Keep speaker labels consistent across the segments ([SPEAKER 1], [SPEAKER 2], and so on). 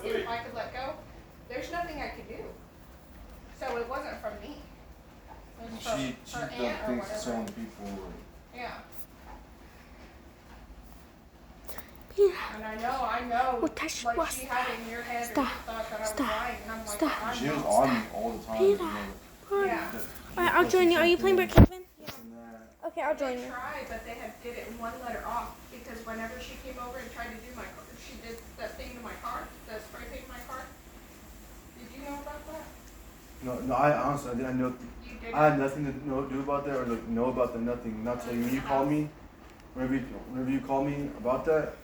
[SPEAKER 1] if I could let go, there's nothing I could do. So it wasn't from me. It was from
[SPEAKER 2] She
[SPEAKER 1] her
[SPEAKER 2] does
[SPEAKER 1] aunt or
[SPEAKER 2] things to
[SPEAKER 1] whatever.
[SPEAKER 2] so many people.
[SPEAKER 1] Yeah. And I know, like she had in your head or you thought that I was lying, and I'm like, I'm
[SPEAKER 2] She was
[SPEAKER 1] not.
[SPEAKER 2] on me all the time.
[SPEAKER 1] Yeah.
[SPEAKER 3] Alright, I'll join you. Are you playing Brookhaven?
[SPEAKER 1] Yeah.
[SPEAKER 3] Okay, I'll join
[SPEAKER 1] They
[SPEAKER 3] you.
[SPEAKER 1] tried, but they had did it one letter off because whenever she came over and tried to do my car, she did that thing to my car, the spray paint my car. Did you know about that?
[SPEAKER 2] No, I honestly, I didn't know.
[SPEAKER 1] You did.
[SPEAKER 2] I had nothing to do about that or like know about that. Nothing. Not till you called me. Whenever you called me about that,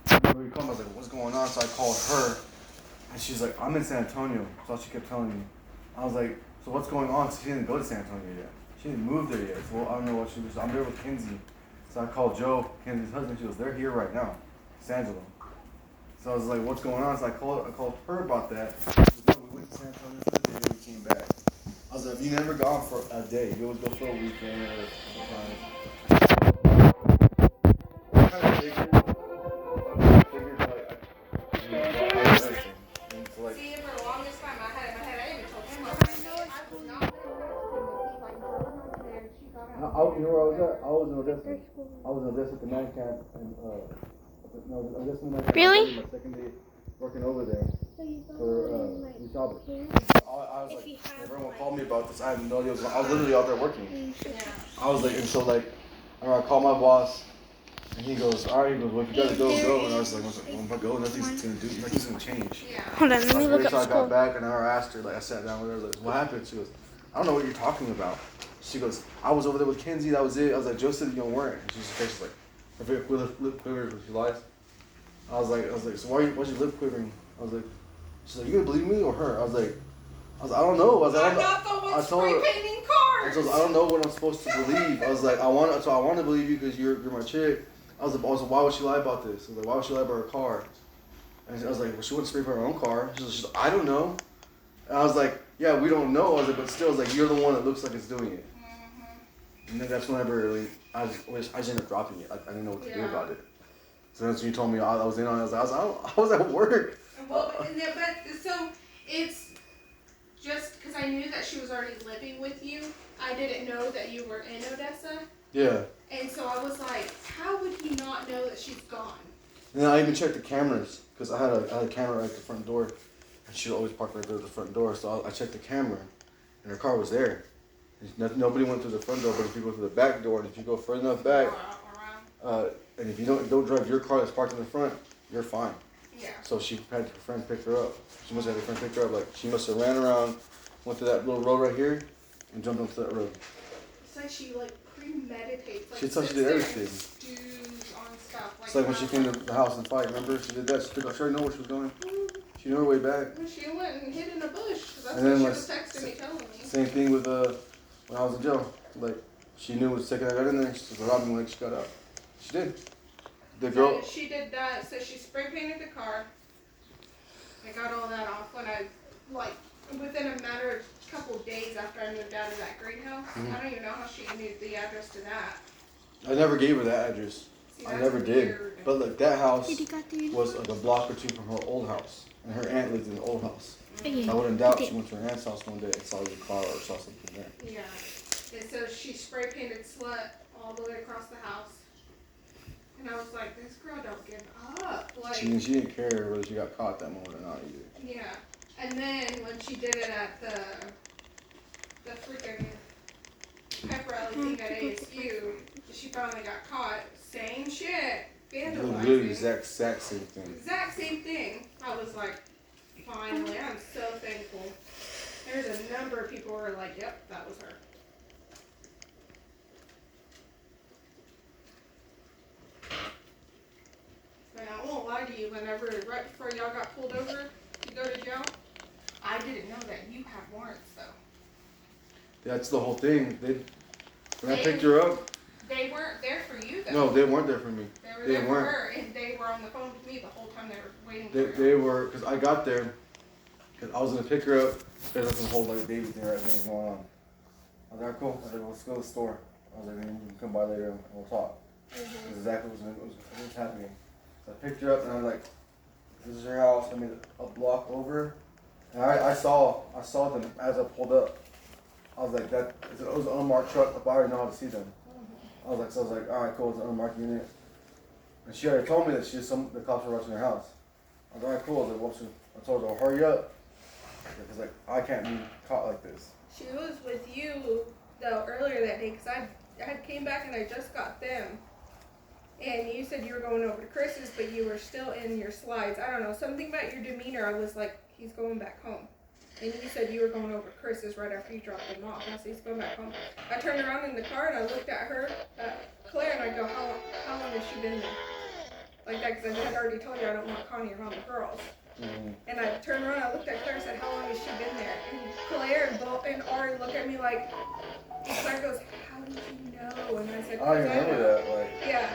[SPEAKER 2] whenever you called me, I was like, what's going on? So I called her, and she's like, I'm in San Antonio. That's all she kept telling me. I was like, so what's going on? So she didn't go to San Antonio yet. She didn't move there yet. So I don't know what she was. I'm there with Kenzie. So I called Joe, Kenzie's husband. She goes, they're here right now, Sangelo. So I was like, what's going on? So I called her about that. She goes, no, we went to San Antonio for the day, we came back. I was like, if you never gone for a day, you always go for a weekend or a couple times. I kind of figured like,
[SPEAKER 1] See, for the longest time, I had in my head, I even told him, like, I was not there. He's like, drove over there, and she got out.
[SPEAKER 2] you know where I was at? I was in Odessa. I was in Odessa at the night camp, and Odessa night camp.
[SPEAKER 3] Really?
[SPEAKER 2] My second day working over there for Rechabert. I was like, everyone called me about this. I had no idea. I was literally out there working.
[SPEAKER 1] Yeah.
[SPEAKER 2] I was like, and so like, I called my boss, and he goes, all right. He goes, well, if you gotta go. And I was like, well, if I go, nothing's gonna change.
[SPEAKER 1] Yeah.
[SPEAKER 3] Hold on, let me look
[SPEAKER 2] So
[SPEAKER 3] up
[SPEAKER 2] I
[SPEAKER 3] school.
[SPEAKER 2] got back and I asked her, like I sat down with her, like, what happened? She goes, I don't know what you're talking about. She goes, I was over there with Kenzie, that was it. I was like, Joe said you weren't. And she's like, her lip quivered when she lies. I was like, so why's your lip quivering? I was like, she's like, you gonna believe me or her? I was like, I don't know.
[SPEAKER 1] I'm not the one spray painting cars.
[SPEAKER 2] I don't know what I'm supposed to believe. I was like, I want to believe you because you're my chick. I was like, why would she lie about this? I was like, why would she lie about her car? And I was like, well, she wouldn't spray for her own car. She's like, I don't know. And I was like, yeah, we don't know. I was like, but still, I was like, you're the one that looks like it's doing it. Mm-hmm. And then that's whenever I just ended up dropping it. I didn't know what to do about it. So that's when you told me I was in on it. I was at work.
[SPEAKER 1] Well, but so it's just because I knew that she was already living with you. I didn't know that you were in Odessa.
[SPEAKER 2] Yeah.
[SPEAKER 1] And so I was like, how would he not know that she's gone?
[SPEAKER 2] And then I even checked the cameras because I had a camera right at the front door. And she would always park right there at the front door. So I checked the camera and her car was there. Nobody went through the front door, but if you go through the back door and if you go further enough back, and if you don't drive your car that's parked in the front, you're fine.
[SPEAKER 1] Yeah.
[SPEAKER 2] So she had her friend pick her up. She must have had her friend pick her up. Like she must have ran around, went to that little road right here, and jumped onto that road.
[SPEAKER 1] It's like she premeditates.
[SPEAKER 2] She thought she did everything.
[SPEAKER 1] Dudes on stuff.
[SPEAKER 2] It's like when she came to the house and fight. Remember, she did that. She already know where she was going. She knew her way back.
[SPEAKER 1] She went and hid in a bush. That's
[SPEAKER 2] And then
[SPEAKER 1] what she was texting me, telling me.
[SPEAKER 2] Same thing with when I was in jail. Like she knew the second I got in there, she was robbing me when she got out. She did. The girl.
[SPEAKER 1] So she did that. So she spray painted the car. I got all that off when I within a matter of a couple of days after I moved out of that greenhouse.
[SPEAKER 2] Mm-hmm.
[SPEAKER 1] I don't even know how she knew the address to that.
[SPEAKER 2] I never gave her that address.
[SPEAKER 1] See,
[SPEAKER 2] I never did.
[SPEAKER 1] weird.
[SPEAKER 2] But like that house was like a block or two from her old house, and her aunt lived in the old house. I wouldn't doubt she went to her aunt's house one day and saw the car or saw something there.
[SPEAKER 1] Yeah. And so she spray painted slut all the way across the house. And I was like, this girl don't give up. Like,
[SPEAKER 2] She didn't care whether she got caught that moment or not either.
[SPEAKER 1] yeah. And then when she did it at the freaking pepper alley thing at ASU, she finally got caught. Same shit. Vandalizing.
[SPEAKER 2] Literally the exact same thing.
[SPEAKER 1] Exact same thing. I was like, finally, I'm so thankful. There's a number of people who were like, yep, that was her. But I won't lie to you, whenever, right before y'all got pulled over to go to jail, I didn't know that you have warrants, though.
[SPEAKER 2] That's the whole thing. When I picked her up.
[SPEAKER 1] They weren't there for you, though.
[SPEAKER 2] No, they weren't there for me.
[SPEAKER 1] They were there for her, and they were on the phone with me the whole time they were waiting for her.
[SPEAKER 2] They were, because I got there, because I was going to pick her up, because I was going to hold like a baby thing, everything was going on. I was like, cool. I was like, let's go to the store. I was like, then you can come by later and we'll talk. That's exactly what was happening. So I picked her up and I was like, This is her house. I mean, a block over. And I saw them as I pulled up. I was like, that it was an unmarked truck, but I already know how to see them. I was like, all right, cool, it's an unmarked unit. And she already told me that the cops were rushing her house. I was like, all right, cool. I was like, well, I told her, hurry up, because like I can't be caught like this.
[SPEAKER 1] She was with you though earlier that day because I had came back and I just got them. And you said you were going over to Chris's, but you were still in your slides. I don't know, something about your demeanor. I was like, he's going back home. And you said you were going over to Chris's right after you dropped them off. And I said, he's going back home. I turned around in the car and I looked at her, Claire, and I go, how long has she been there? Like that, because I had already told you I don't want Connie around the girls.
[SPEAKER 2] Mm-hmm.
[SPEAKER 1] And I turned around, I looked at Claire and said, how long has she been there? And Claire and Ari looked at me like, and Claire goes, how did you know? And I said,
[SPEAKER 2] I remember that. Like,
[SPEAKER 1] yeah.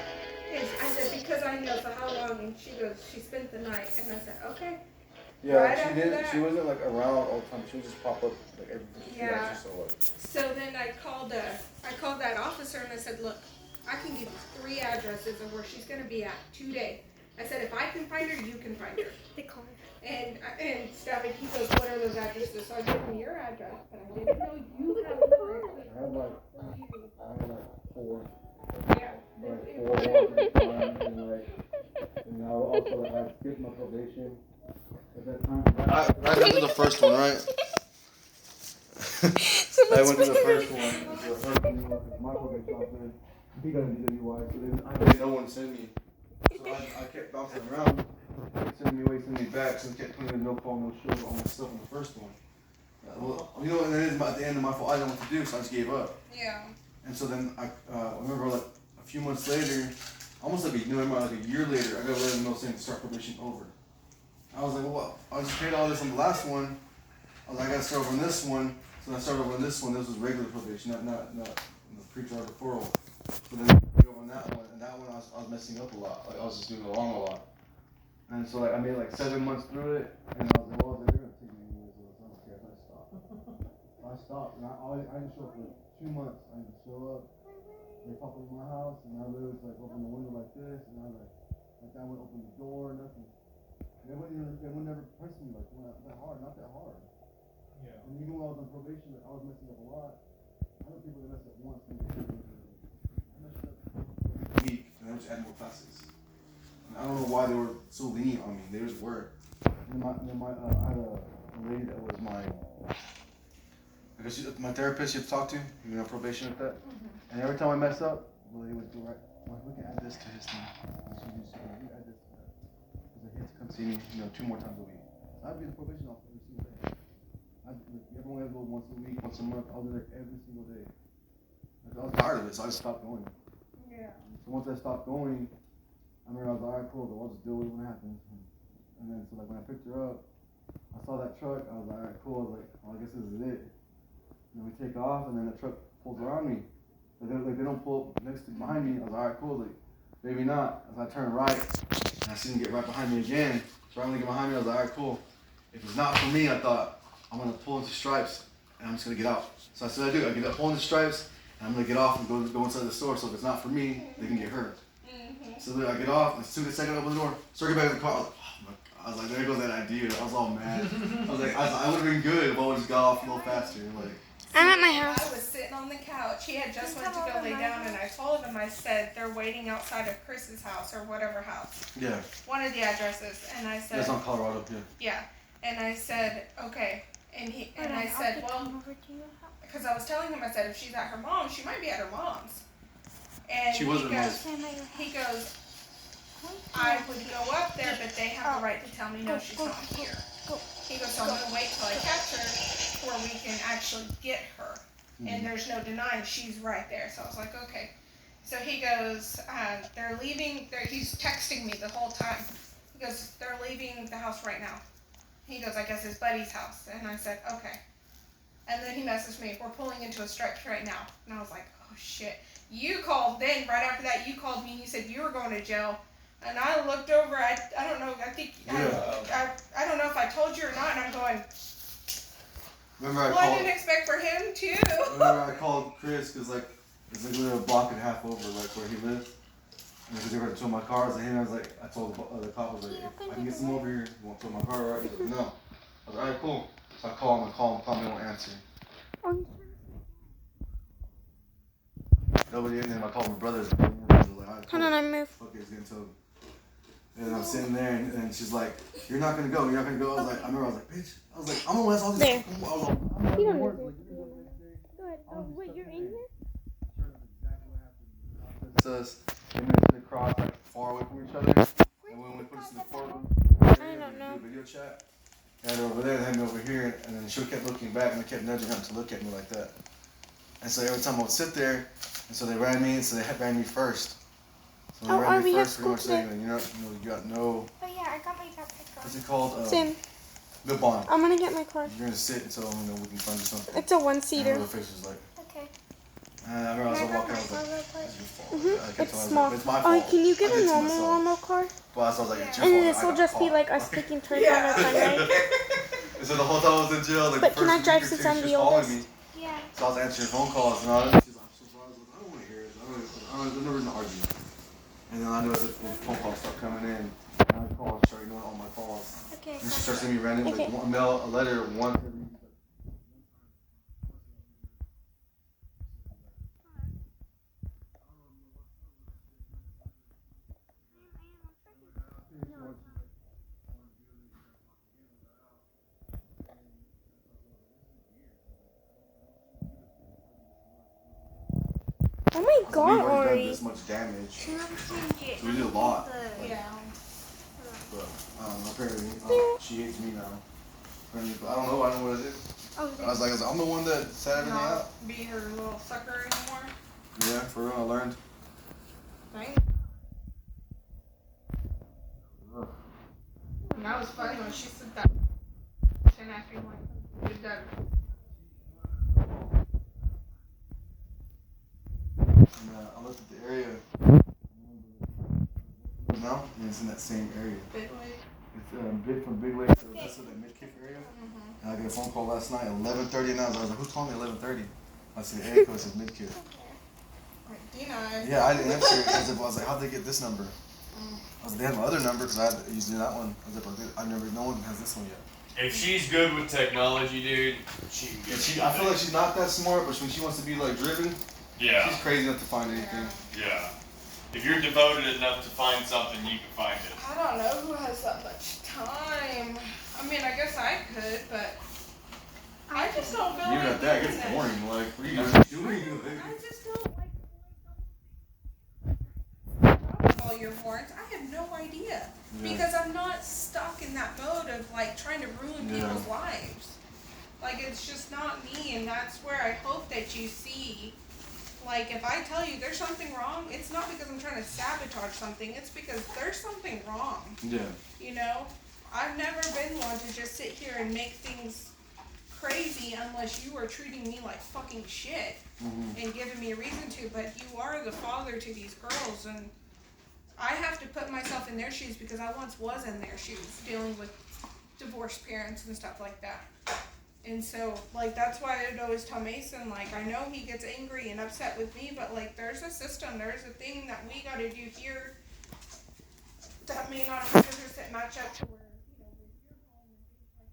[SPEAKER 1] And I said, because I know. So how long? And she goes, she spent the night. And I said, okay.
[SPEAKER 2] yeah,
[SPEAKER 1] Right
[SPEAKER 2] she
[SPEAKER 1] after
[SPEAKER 2] didn't.
[SPEAKER 1] that-
[SPEAKER 2] She wasn't like around all the time. She would just pop up like every few
[SPEAKER 1] Yeah.
[SPEAKER 2] hours or so. Like,
[SPEAKER 1] So then I called that officer and I said, look, I can give you 3 addresses of where she's going to be at today. I said, if I can find her, you can find her.
[SPEAKER 3] The car.
[SPEAKER 1] And Stavic, he goes, what are those addresses? So I gave him your address, but I didn't know you had her.
[SPEAKER 2] I had like 4.
[SPEAKER 1] Yeah.
[SPEAKER 2] Like 4 walkers times, and I also like, I skipped my probation at that time. Right after the first one, right? I went to the first one. The first one, my probation officer, he got a DWI, so then I didn't know when to send me. So I kept bouncing around, sending me away, sending me back, so he kept putting no phone, no show, all my stuff on the first one. Well, you know, and then at the end of my fault, I didn't know what to do, so I just gave up.
[SPEAKER 1] Yeah.
[SPEAKER 2] And so then I remember like a few months later, almost like a year later, I got a letter in the mail saying start probation over. I was like, well, I just paid all this on the last one. I was like, I gotta start over on this one. So then I started over on this one. This was regular probation, not pre-trial referral. So then I go on that one, and that one I was messing up a lot. Like I was just doing it wrong a lot. And so like I made like 7 months through it, and I was like, well, they're gonna take me anyways. So I don't care if I stop. I stopped, and I didn't show up for 2 months. I didn't show up. They popped up in my house, and I literally like open the window like this, and I like that would open the door, nothing. They would never press me like not that hard. Yeah. And even when I was on probation, like, I was messing up a lot. I know people that mess up once, and I messed up a week, and I just added more classes. And I don't know why they were so lenient on me. They just were. And I had a lady that was my therapist you have to talk to, you know, probation with that. Mm-hmm. And every time I mess up, well, they would do right. Well, we can add this to his thing. So you add this to that. Because he has to come see me, 2 more times a week. So I'd be the probation officer every single day. Everyone had to go once a week, once a month. I'll do that every single day. I was tired of it, so I just stopped going.
[SPEAKER 1] Yeah.
[SPEAKER 2] So once I stopped going, I remember I was like, all right, cool, I'll just deal with it when it happens. And then, so like when I picked her up, I saw that truck, I was like, all right, cool. I was like, well, I guess this is it. And then we take off, and then the truck pulls around me. Like they don't pull next to behind me. I was like, all right, cool. Like, maybe not. As I turn right, and I see them get right behind me again. So right when they get behind me, I was like, all right, cool. If it's not for me, I thought, I'm gonna pull into stripes, and I'm just gonna get out. So I said, I do. I get up, pull into stripes, and I'm gonna get off and go inside the store. So if it's not for me, they can get hurt. Mm-hmm. So then I get off, and as soon as I open the door, start get back in the car. I was like, oh my God. I was like, there goes that idea. I was all mad. I was like, I would have been good if I would just got off a little faster. Like.
[SPEAKER 3] I'm at my house.
[SPEAKER 1] I was sitting on the couch. He had just went to go lay down, and I told him, I said, they're waiting outside of Chris's house or whatever house.
[SPEAKER 2] Yeah.
[SPEAKER 1] One of the addresses. And I said,
[SPEAKER 2] That's on Colorado, yeah.
[SPEAKER 1] yeah. And I said, okay. And I said, well, because I was telling him, I said, if she's at her mom's, she might be at her mom's. And
[SPEAKER 2] She was at her mom's.
[SPEAKER 1] He goes, I would go up there, but they have the right to tell me, no, she's not here. He goes, so I'm going to wait till I catch her where we can actually get her. And there's no denying she's right there. So I was like, okay. So he goes, they're leaving. He's texting me the whole time. He goes, they're leaving the house right now. He goes, I guess his buddy's house. And I said, okay. And then he messaged me, we're pulling into a stripes right now. And I was like, oh shit. You called, then right after that, you called me and you said you were going to jail. And I looked over, I don't know, I think, I don't know if I told you or not, and I'm going, I didn't expect for him too.
[SPEAKER 2] Remember I called Chris, because like, it's like a block and a half over, like where he lives. because they were to tow my car. I was like, hey, I told the cop, I was like, I can get some over here. You want to tow my car, right? He's like, no. I was like, alright, cool. So I call him, he won't answer. Nobody in there. I called my brothers. Like,
[SPEAKER 3] Hold on, I move.
[SPEAKER 2] Okay, it's getting towed. And I'm sitting there, and she's like, "You're not gonna go. You're not gonna go." I was like, I remember I was like, "Bitch." I was like, "I'm gonna last all this."
[SPEAKER 3] There.
[SPEAKER 2] I was like, I'm
[SPEAKER 3] You
[SPEAKER 2] not
[SPEAKER 3] don't
[SPEAKER 2] work.
[SPEAKER 3] need
[SPEAKER 2] Like,
[SPEAKER 3] to. Go ahead. Oh, wait, you're in here?
[SPEAKER 2] it's us. And then across like far away from each other. And when we put us in the courtroom,
[SPEAKER 3] I don't know.
[SPEAKER 2] video chat. And over there, and then over here, and then she kept looking back, and I kept nudging him to look at me like that. And so every time I would sit there, and so they ran me, so they ran me first. So
[SPEAKER 3] Oh,
[SPEAKER 2] they ran me
[SPEAKER 3] we have
[SPEAKER 2] first, pretty
[SPEAKER 3] school
[SPEAKER 2] much
[SPEAKER 3] today.
[SPEAKER 2] saying, you got no,
[SPEAKER 4] Oh yeah, I got my backpack on.
[SPEAKER 2] what's it called?
[SPEAKER 3] Same.
[SPEAKER 2] No bond.
[SPEAKER 3] I'm gonna get my car.
[SPEAKER 2] You're gonna sit until we can find you something.
[SPEAKER 3] It's a
[SPEAKER 2] And
[SPEAKER 3] one-seater.
[SPEAKER 2] her face was like,
[SPEAKER 4] Okay.
[SPEAKER 2] I remember I was
[SPEAKER 4] Can I grab
[SPEAKER 2] walking, I
[SPEAKER 4] my
[SPEAKER 2] was
[SPEAKER 4] car
[SPEAKER 2] like,
[SPEAKER 4] real quick?
[SPEAKER 2] it's your fault.
[SPEAKER 3] It's small.
[SPEAKER 2] It's my
[SPEAKER 3] Oh,
[SPEAKER 2] fault.
[SPEAKER 3] can you
[SPEAKER 2] I
[SPEAKER 3] get
[SPEAKER 2] did
[SPEAKER 3] a
[SPEAKER 2] to
[SPEAKER 3] normal
[SPEAKER 2] myself.
[SPEAKER 3] normal car?
[SPEAKER 2] Well, so I was like, it's your
[SPEAKER 3] And
[SPEAKER 2] fault.
[SPEAKER 3] then this will just be like us taking turns on our fun ride.
[SPEAKER 2] And so the whole time I was in jail, like
[SPEAKER 3] But
[SPEAKER 2] the
[SPEAKER 3] can I
[SPEAKER 2] first
[SPEAKER 3] drive
[SPEAKER 2] week or
[SPEAKER 3] since
[SPEAKER 2] two,
[SPEAKER 3] I'm
[SPEAKER 2] she was
[SPEAKER 3] the
[SPEAKER 2] calling
[SPEAKER 3] oldest?
[SPEAKER 2] me.
[SPEAKER 4] Yeah.
[SPEAKER 2] So I was answering phone calls, and she's like, I'm so sorry. I was like, I don't want to hear it. There's no reason to argue. And then I knew as the phone calls start coming in, and I called, started ignoring all my calls.
[SPEAKER 4] Okay.
[SPEAKER 2] And she starts sending me random,
[SPEAKER 3] Okay.
[SPEAKER 2] like, a letter, one every.
[SPEAKER 3] Oh my
[SPEAKER 2] We've
[SPEAKER 3] god,
[SPEAKER 2] already done
[SPEAKER 3] Ori.
[SPEAKER 2] this much damage.
[SPEAKER 4] Can I change it?
[SPEAKER 2] So we did a lot.
[SPEAKER 1] Yeah.
[SPEAKER 2] But apparently, she hates me now. Apparently, but I don't know what it is.
[SPEAKER 4] Oh,
[SPEAKER 2] I was like, I'm the one that set everything
[SPEAKER 1] Not
[SPEAKER 2] up.
[SPEAKER 1] be her little sucker anymore.
[SPEAKER 2] Yeah, for real, I learned.
[SPEAKER 1] Right? And that was funny when she said that. And acting like she did that.
[SPEAKER 2] And I looked at the area. Now, and it's in that same area.
[SPEAKER 1] Big way.
[SPEAKER 2] It's from Big Lake to this that Midkiff area. And I got a phone call last night, 11:30 at night. I was like, who's calling me 11:30? I said, hey, it says Midkiff.
[SPEAKER 1] Like, Dina.
[SPEAKER 2] Yeah, I didn't answer it. I was like, how'd they get this number? I was like, they had my other number because I had used that one. I was like, no one has this one yet.
[SPEAKER 5] If she's good with technology, dude, she can get
[SPEAKER 2] I feel like she's not that smart, but when she wants to be like driven,
[SPEAKER 5] yeah,
[SPEAKER 2] she's crazy enough to find anything.
[SPEAKER 5] yeah. If you're devoted enough to find something, you can find it.
[SPEAKER 1] I don't know who has that much time. I mean, I guess I could, but I just don't feel
[SPEAKER 2] Even
[SPEAKER 1] like
[SPEAKER 2] at that, it
[SPEAKER 1] doing
[SPEAKER 2] gets
[SPEAKER 1] it.
[SPEAKER 2] boring. Like, what are you doing?
[SPEAKER 1] I just don't like all your warrants. I have no idea because I'm not stuck in that mode of like trying to ruin people's lives. Like it's just not me, and that's where I hope that you see. Like if I tell you there's something wrong, it's not because I'm trying to sabotage something. It's because there's something wrong.
[SPEAKER 2] Yeah.
[SPEAKER 1] You know, I've never been one to just sit here and make things crazy unless you are treating me like fucking shit and giving me a reason to. But you are the father to these girls, and I have to put myself in their shoes because I once was in their shoes dealing with divorced parents and stuff like that. And so, like, that's why I'd always tell Mason, like, I know he gets angry and upset with me, but, like, there's a system, there's a thing that we gotta do here that may not 100% match up to where, you know, with your home and things like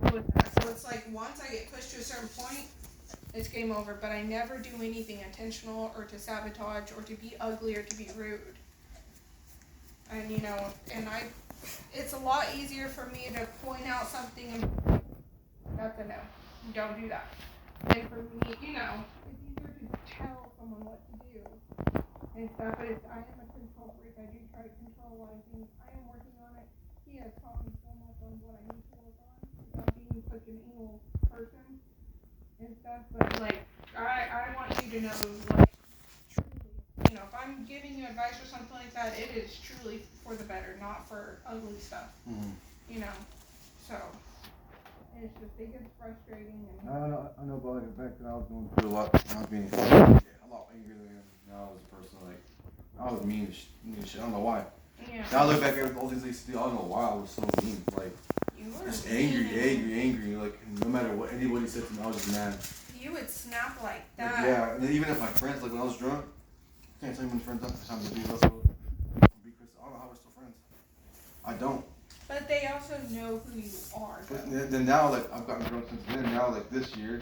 [SPEAKER 1] that. With that. So it's like once I get pushed to a certain point, it's game over. But I never do anything intentional or to sabotage or to be ugly or to be rude. And you know, it's a lot easier for me to point out something and that's a no. Don't do that. And for me, you know, it's easier to tell someone what to do and stuff. But I am a control freak. I do try to control a lot of things. I am working on it. He has taught me so much on what I need to work on without being such an anal person and stuff. But like, I want you to know, like, truly, you know, if I'm giving you advice or something like that, it is truly for the better, not for ugly stuff. You know, so It's just, it gets frustrating and.
[SPEAKER 2] I know, but like back then I was going through a lot. I was being a lot angrier than I am now as a person. Like I was mean as shit. I don't know why.
[SPEAKER 1] Yeah.
[SPEAKER 2] Now I look back at all these things. I don't know why I was so mean. Like
[SPEAKER 1] You were
[SPEAKER 2] just
[SPEAKER 1] mean.
[SPEAKER 2] angry. Like no matter what anybody said to me, I was just mad.
[SPEAKER 1] You would snap like
[SPEAKER 2] Like,
[SPEAKER 1] that.
[SPEAKER 2] yeah, and then even if my friends, like when I was drunk, I can't tell you when friends up time to be because I don't know how we're still friends. I don't.
[SPEAKER 1] But they also know who you are.
[SPEAKER 2] But
[SPEAKER 1] Though.
[SPEAKER 2] then now, like I've gotten drunk since then. Now, like this year,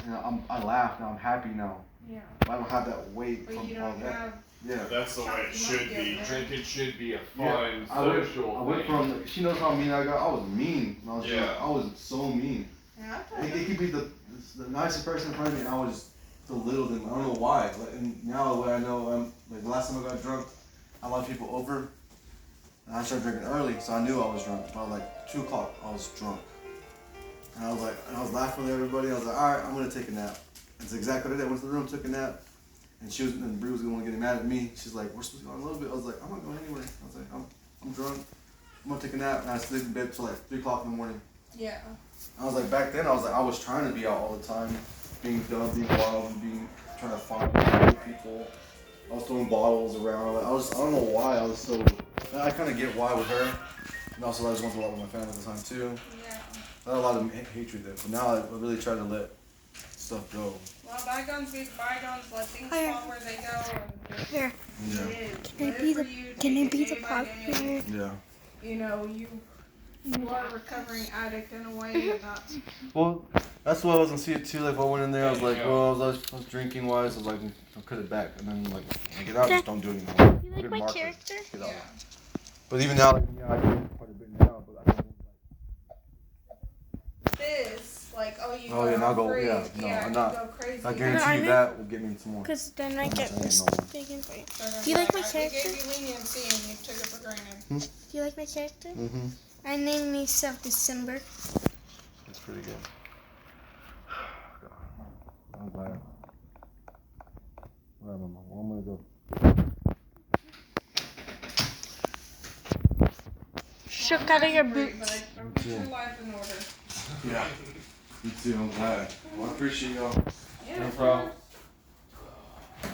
[SPEAKER 2] you know, I laugh now. I'm happy now.
[SPEAKER 1] Yeah.
[SPEAKER 2] I don't have that weight
[SPEAKER 1] But
[SPEAKER 2] from
[SPEAKER 1] you
[SPEAKER 2] all
[SPEAKER 1] don't
[SPEAKER 2] that.
[SPEAKER 1] have.
[SPEAKER 2] Yeah.
[SPEAKER 5] That's the way it should be. Drinking should be a
[SPEAKER 2] Yeah,
[SPEAKER 5] fun,
[SPEAKER 2] I went
[SPEAKER 5] social thing.
[SPEAKER 2] from. She knows how mean I got. I was mean. When I was
[SPEAKER 5] Yeah.
[SPEAKER 2] drunk. I was so mean.
[SPEAKER 1] Yeah.
[SPEAKER 2] It could be the nicest person in front of me, and I was just belittled them. I don't know why. Like, and now the way I know, like the last time I got drunk, I had a lot of people over, and I started drinking early, so I knew I was drunk. By like 2 o'clock, I was drunk, and I was laughing with everybody. I was like, all right, I'm gonna take a nap. That's exactly what I did. I went to the room, took a nap, and Bree was gonna get mad at me. She's like, we're supposed to go in a little bit. I was like, I'm not going anywhere. I was like, I'm drunk. I'm gonna take a nap, and I sleep in bed till like 3 o'clock in the morning.
[SPEAKER 1] Yeah.
[SPEAKER 2] I was like, back then, I was trying to be out all the time, being dumb, being wild, and trying to find people. I was throwing bottles around. I don't know why I was so. I kind of get why with her, and also I just went through a lot with my family at the time too.
[SPEAKER 1] Yeah.
[SPEAKER 2] I had a lot of hatred there, but now I really try to let stuff go.
[SPEAKER 1] Well, bygones be bygones. Let things fall where they go. And just
[SPEAKER 3] Here.
[SPEAKER 2] Yeah.
[SPEAKER 1] live.
[SPEAKER 3] Can I
[SPEAKER 1] Live
[SPEAKER 3] be
[SPEAKER 1] for
[SPEAKER 3] the
[SPEAKER 1] you,
[SPEAKER 3] Can I
[SPEAKER 1] take
[SPEAKER 3] be
[SPEAKER 1] it
[SPEAKER 3] the
[SPEAKER 1] day by
[SPEAKER 3] pot
[SPEAKER 1] day.
[SPEAKER 3] player?
[SPEAKER 2] Yeah.
[SPEAKER 1] You know, you are a recovering addict in a way, and that's.
[SPEAKER 2] Well, that's why I wasn't see it too. Like, when I went in there, I was like, well, I was drinking wise. I was like, I'll cut it back, and then like, when I get out, just don't do it anymore.
[SPEAKER 3] You like
[SPEAKER 2] Good
[SPEAKER 3] my
[SPEAKER 2] marker.
[SPEAKER 3] character?
[SPEAKER 2] Get out.
[SPEAKER 1] Yeah.
[SPEAKER 2] But even now, like, yeah, I drink quite a bit now, but I don't
[SPEAKER 1] This, like, oh, you
[SPEAKER 2] Oh, yeah,
[SPEAKER 1] go
[SPEAKER 2] now go-
[SPEAKER 1] crazy.
[SPEAKER 2] yeah, no, I'm
[SPEAKER 1] you
[SPEAKER 2] not.
[SPEAKER 1] go crazy.
[SPEAKER 2] I guarantee you that will get me some more.
[SPEAKER 3] Because then I
[SPEAKER 2] I'm
[SPEAKER 3] get
[SPEAKER 2] not
[SPEAKER 3] this
[SPEAKER 2] saying no.
[SPEAKER 3] big and big.
[SPEAKER 1] So that's
[SPEAKER 3] Do you like my
[SPEAKER 1] why
[SPEAKER 3] character?
[SPEAKER 1] We gave you leniency and you took it for granted.
[SPEAKER 3] Do you like my character?
[SPEAKER 2] Mm-hmm.
[SPEAKER 3] I named myself December.
[SPEAKER 2] It's pretty good. I'm glad. Whatever, Mom. I'm gonna go.
[SPEAKER 3] Shook out of your
[SPEAKER 1] Great,
[SPEAKER 3] boots.
[SPEAKER 1] but I'm put your life in order.
[SPEAKER 2] Yeah. Me too. I'm glad. Well, I appreciate y'all.
[SPEAKER 1] Yeah,
[SPEAKER 2] No
[SPEAKER 1] of
[SPEAKER 2] problem.
[SPEAKER 1] course.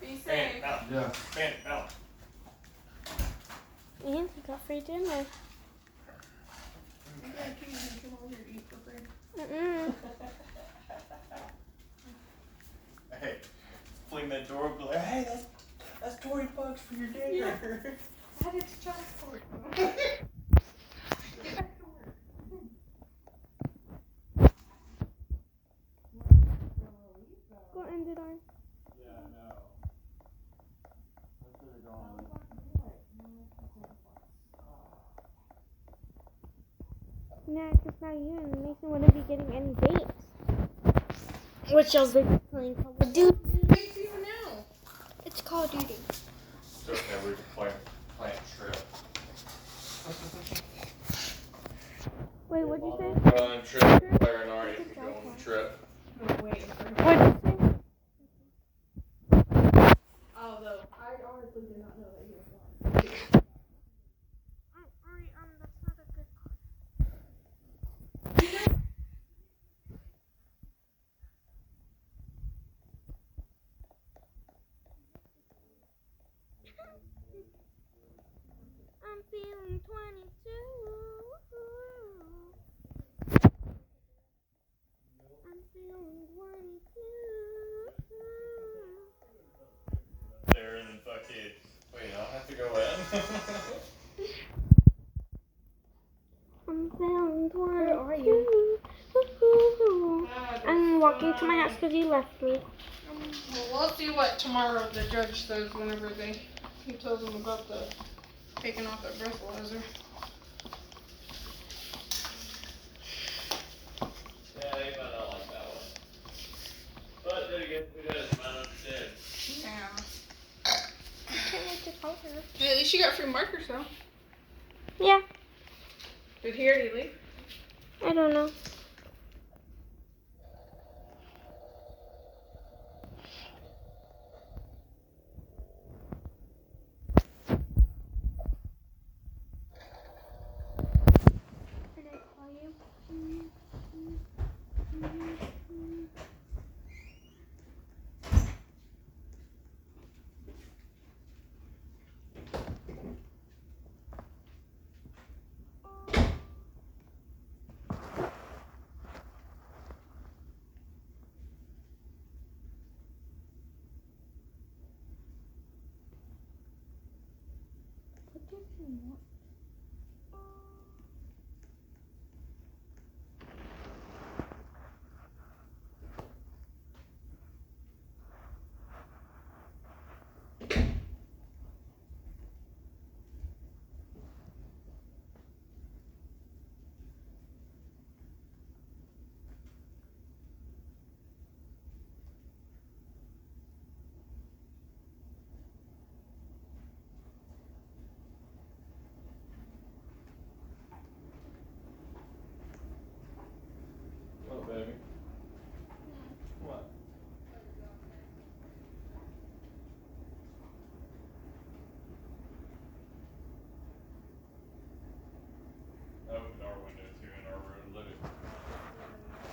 [SPEAKER 1] Be
[SPEAKER 5] Fan,
[SPEAKER 1] safe.
[SPEAKER 5] out.
[SPEAKER 2] Yeah.
[SPEAKER 5] Fan, out.
[SPEAKER 3] And you got free dinner.
[SPEAKER 1] You gotta keep me come over here to eat for free.
[SPEAKER 3] Mm-mm.
[SPEAKER 5] Hey, fling that door open like, hey, that's $20 for your dinner.
[SPEAKER 1] Yeah. Add it to child support. Get back to work.
[SPEAKER 3] Go end it on.
[SPEAKER 5] Yeah, I know.
[SPEAKER 3] Nah, because now you and Mason wouldn't be getting any dates. Which I was like playing Call of Duty.
[SPEAKER 1] What do you know?
[SPEAKER 3] It's Call of Duty.
[SPEAKER 5] It's okay, we can plan a trip.
[SPEAKER 3] Wait, what'd you say?
[SPEAKER 5] Go on a trip, Claire and Artie can go on a trip.
[SPEAKER 1] No, wait.
[SPEAKER 3] What'd you say?
[SPEAKER 1] Although, I honestly did not know that he was gone.
[SPEAKER 3] That's not a good I'm feeling 22. I'm feeling 22.
[SPEAKER 5] There and then fucking, wait, I'll have to go in.
[SPEAKER 3] I'm feeling 22. Where are you? I'm walking to my house because you left me.
[SPEAKER 1] Well, we'll see what tomorrow the judge says whenever he tells them about the taking off that breathalyzer.
[SPEAKER 5] Yeah, they might not like that one. But then again, who does? Might understand.
[SPEAKER 1] Yeah.
[SPEAKER 3] Can't wait to call her.
[SPEAKER 1] At least you got free markers though.
[SPEAKER 3] Yeah,
[SPEAKER 1] Did he already leave?
[SPEAKER 3] I don't know. Did I call you?
[SPEAKER 5] What, baby? What? I opened our window too in our room. Let it.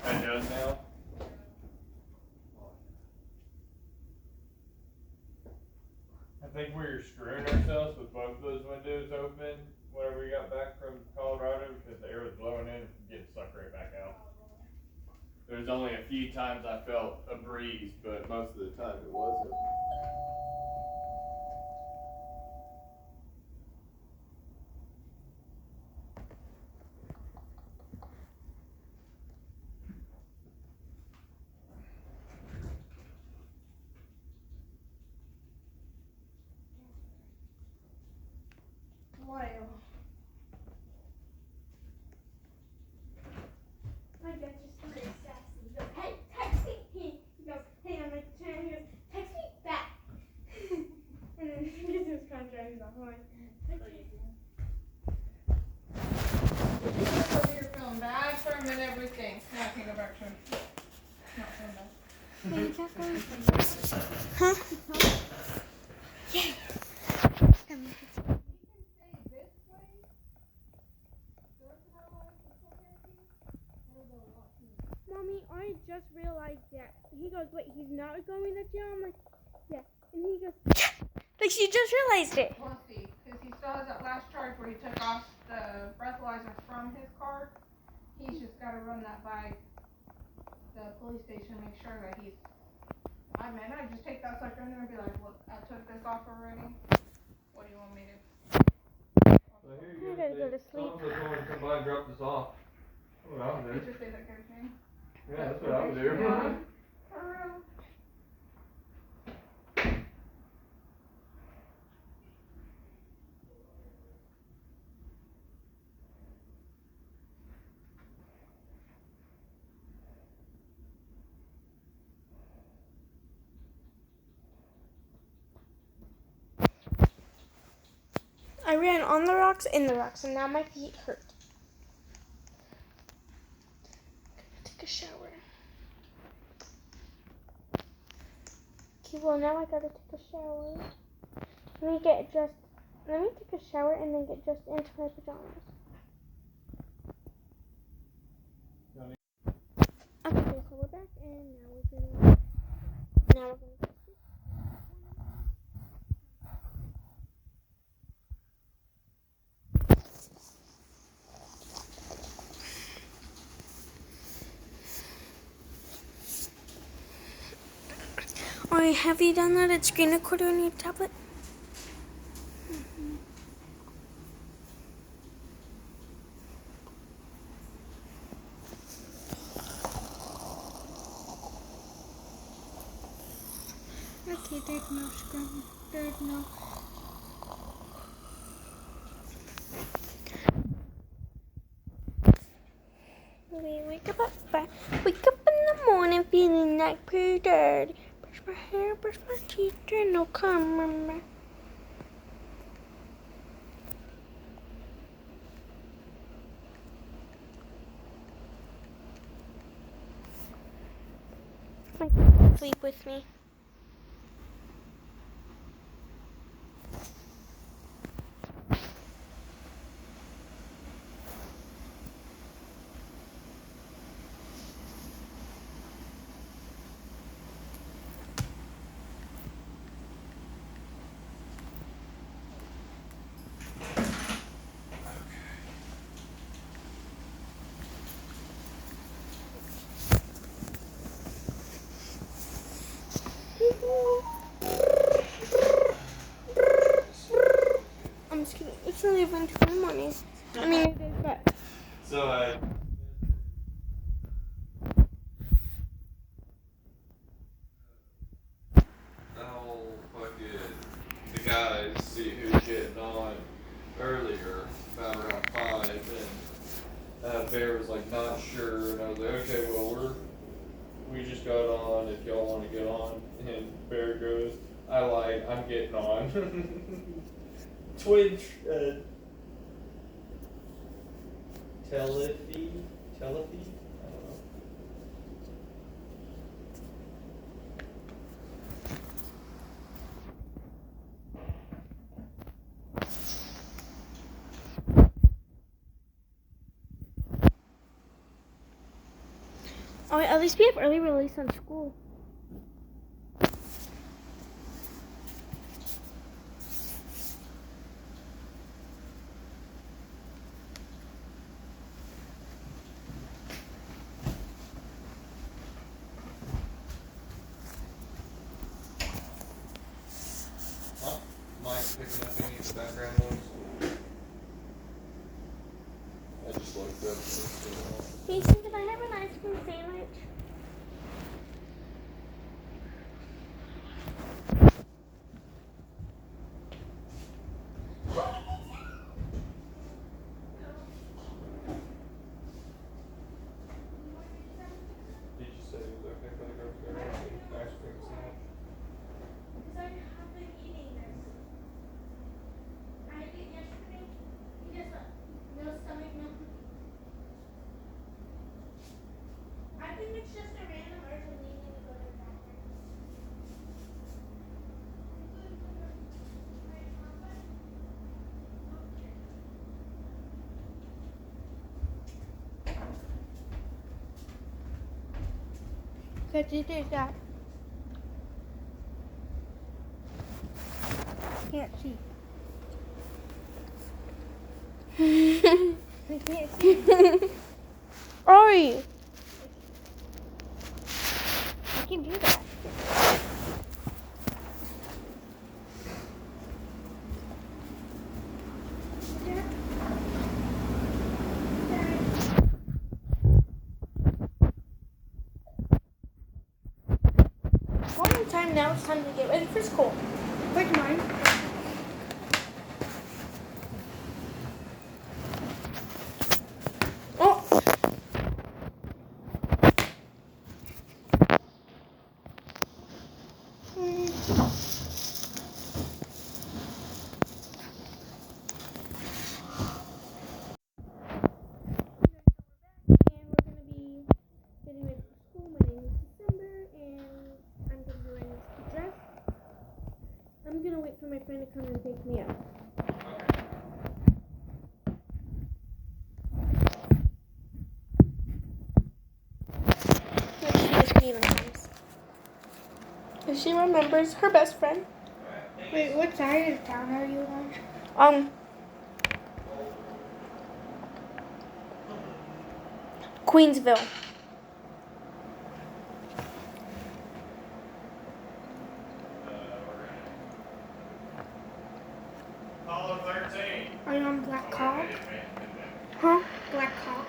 [SPEAKER 5] It does now? I think we were screwing ourselves with both of those windows open whenever we got back from Colorado because the air was blowing in and getting sucked right back out. There's only a few times I felt a breeze, but most of the time it wasn't.
[SPEAKER 1] Well,
[SPEAKER 3] My dad just really sassy. He goes, hey, text me. He goes, hey, I'm like, he goes, text me back. And then he gets his contract. He's off. I'm like, okay.
[SPEAKER 1] he's over here feeling bad for him and everything. Now I can go back to him. Not feeling bad.
[SPEAKER 3] Huh? Yeah. Mommy, I just realized that. He goes, wait, he's not going to jail? I'm like, yeah. And he goes, like she just realized it.
[SPEAKER 1] We'll see, because he still has that last charge where he took off the breathalyzer from his car. He's just got to run that by the police station and make sure that he's. I mean, I just take that sucker in there and be like, look, I took this off already. What do you want me to?
[SPEAKER 5] So here
[SPEAKER 3] I
[SPEAKER 5] you
[SPEAKER 3] gotta go to sleep.
[SPEAKER 5] Someone was going to come by and drop this off. That's what I would
[SPEAKER 1] Did
[SPEAKER 5] do.
[SPEAKER 1] you say that guy's name?
[SPEAKER 5] Yeah, that's what I would do.
[SPEAKER 1] Yeah. For real.
[SPEAKER 3] I ran on the rocks, in the rocks, and now my feet hurt. Take a shower. Okay, well now I gotta take a shower. Let me get dressed. Let me take a shower and then get dressed into my pajamas. Okay, so we're back and now we're gonna go to sleep. Alright, have you downloaded screen recorder on your tablet? Okay, there's no screen. There's no. We wake up in the morning feeling like pretty dirty. Brush my hair, brush my teeth, and no come remember. Sleep with me.
[SPEAKER 5] guys, see who's getting on earlier, about around 5, and Bear was like, not sure, and I was like, okay, well, we just got on if y'all want to get on, and Bear goes, I lied, I'm getting on. Twitch, telephy? I don't know.
[SPEAKER 3] Oh, at least we have early release on school.
[SPEAKER 5] Mike picking up any background noise? I just looked up.
[SPEAKER 3] Jason, can I have an ice cream sandwich?
[SPEAKER 5] Did you say it was okay for the girls to go out and eat ice cream sandwich?
[SPEAKER 3] Because I have been eating this. I ate it yesterday. Because no stomach, no. I think it's just a random urge of needing to go to the bathroom. Could you do that? Can't see. I can't see. Oi! I can do that. Morning time now. It's time to get ready for school. Where's mine? Oh. I'm gonna wait for my friend to come and pick me up. Let's see if she even comes. If she remembers her best friend. Wait, what side of town are you on? Queensville.
[SPEAKER 5] Caller 13.
[SPEAKER 3] Are you on Black Hawk? Huh? Black Hawk.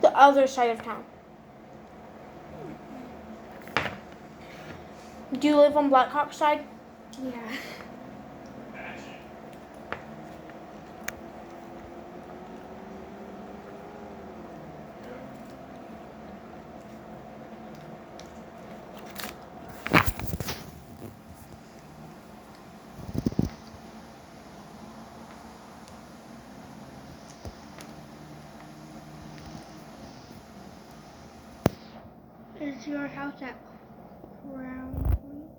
[SPEAKER 3] The other side of town. Do you live on Black Hawk side? Yeah. Is your house at Crown Point?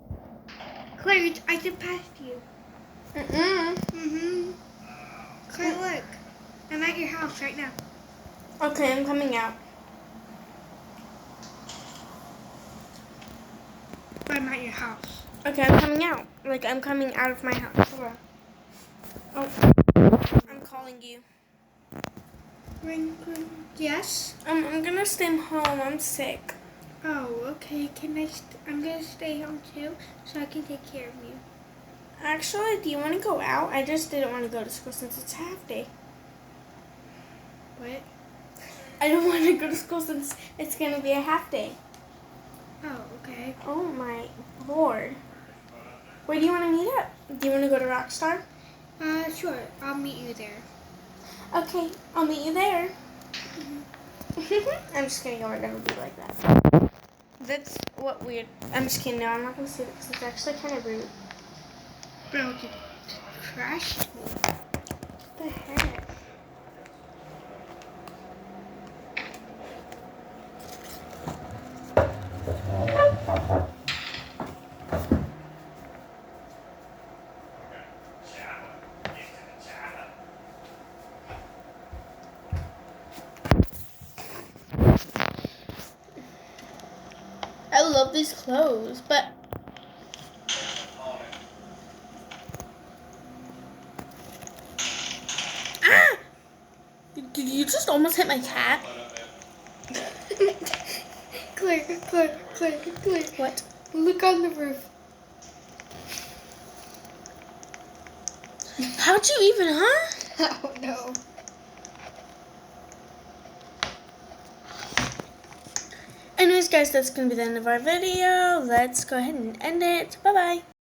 [SPEAKER 3] Claire, I just passed you. Claire, look. I'm at your house right now. Okay, I'm coming out. But I'm at your house. Okay, I'm coming out. Like, I'm coming out of my house. Oh, I'm calling you. Ring. Yes? I'm gonna stay home. I'm sick. Oh, okay. I'm gonna stay home too, so I can take care of you. Actually, do you want to go out? I just didn't want to go to school since it's half day. What? I don't want to go to school since it's gonna be a half day.
[SPEAKER 4] Oh, okay.
[SPEAKER 3] Oh my lord. Where do you want to meet up? Do you want to go to Rockstar?
[SPEAKER 4] Sure. I'll meet you there.
[SPEAKER 3] Okay, I'll meet you there. I'm just kidding. I would never be like that. That's what weird. I'm just kidding. No, I'm not gonna say that because it's actually kind of rude.
[SPEAKER 4] Bro, you crashed me.
[SPEAKER 3] What the heck? I love these clothes, but ah! Did you just almost hit my cat?
[SPEAKER 4] Claire.
[SPEAKER 3] What?
[SPEAKER 4] Look on the roof.
[SPEAKER 3] How'd you even, huh?
[SPEAKER 4] Oh no.
[SPEAKER 3] Anyways, guys, that's gonna be the end of our video. Let's go ahead and end it. Bye bye.